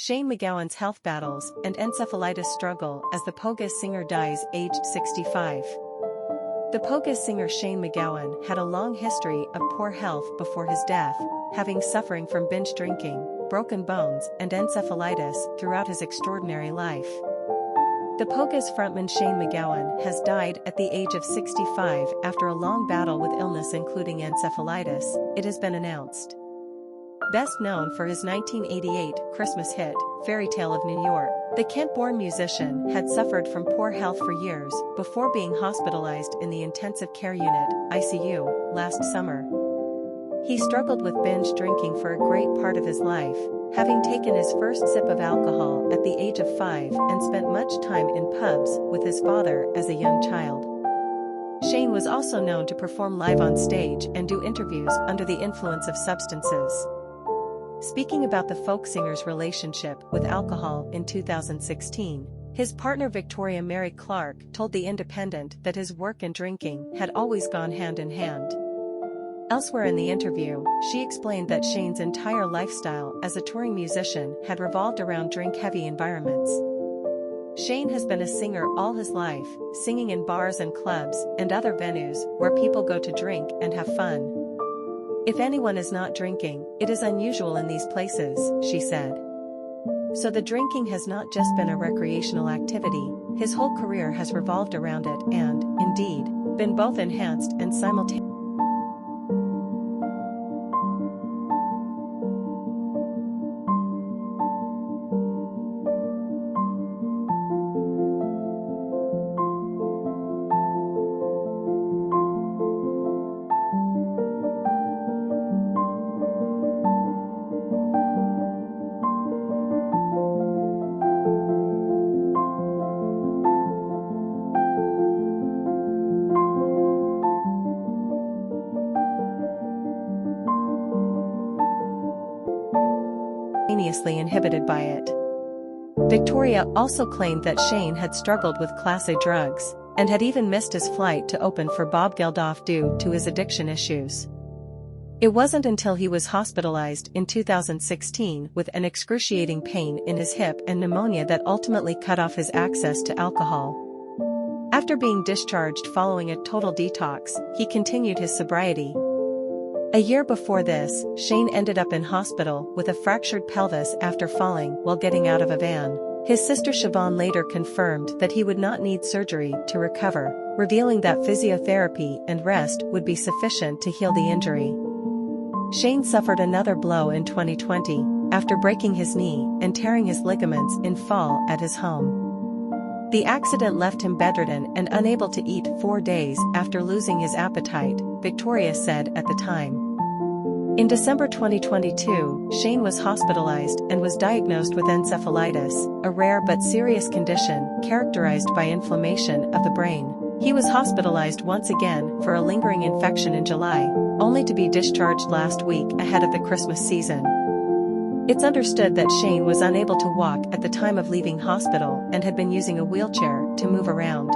Shane MacGowan's health battles and encephalitis struggle as the Pogues singer dies aged 65. The Pogues singer Shane MacGowan had a long history of poor health before his death, having suffering from binge drinking, broken bones and encephalitis throughout his extraordinary life. The Pogues frontman Shane MacGowan has died at the age of 65 after a long battle with illness including encephalitis, it has been announced. Best known for his 1988 Christmas hit, Fairy Tale of New York, the Kent-born musician had suffered from poor health for years before being hospitalized in the intensive care unit, ICU, last summer. He struggled with binge drinking for a great part of his life, having taken his first sip of alcohol at the age of 5 and spent much time in pubs with his father as a young child. Shane was also known to perform live on stage and do interviews under the influence of substances. Speaking about the folk singer's relationship with alcohol in 2016, his partner Victoria Mary Clark told The Independent that his work and drinking had always gone hand in hand. Elsewhere in the interview, she explained that Shane's entire lifestyle as a touring musician had revolved around drink-heavy environments. Shane has been a singer all his life, singing in bars and clubs and other venues where people go to drink and have fun. If anyone is not drinking, it is unusual in these places, she said. So the drinking has not just been a recreational activity, his whole career has revolved around it and, indeed, been both enhanced and simultaneously. Inhibited by it. Victoria also claimed that Shane had struggled with Class A drugs, and had even missed his flight to open for Bob Geldof due to his addiction issues. It wasn't until he was hospitalized in 2016 with an excruciating pain in his hip and pneumonia that ultimately cut off his access to alcohol. After being discharged following a total detox, he continued his sobriety. A year before this, Shane ended up in hospital with a fractured pelvis after falling while getting out of a van. His sister Siobhan later confirmed that he would not need surgery to recover, revealing that physiotherapy and rest would be sufficient to heal the injury. Shane suffered another blow in 2020, after breaking his knee and tearing his ligaments in fall at his home. The accident left him bedridden and unable to eat 4 days after losing his appetite, Victoria said at the time. In December 2022, Shane was hospitalized and was diagnosed with encephalitis, a rare but serious condition characterized by inflammation of the brain. He was hospitalized once again for a lingering infection in July, only to be discharged last week ahead of the Christmas season. It's understood that Shane was unable to walk at the time of leaving hospital and had been using a wheelchair to move around.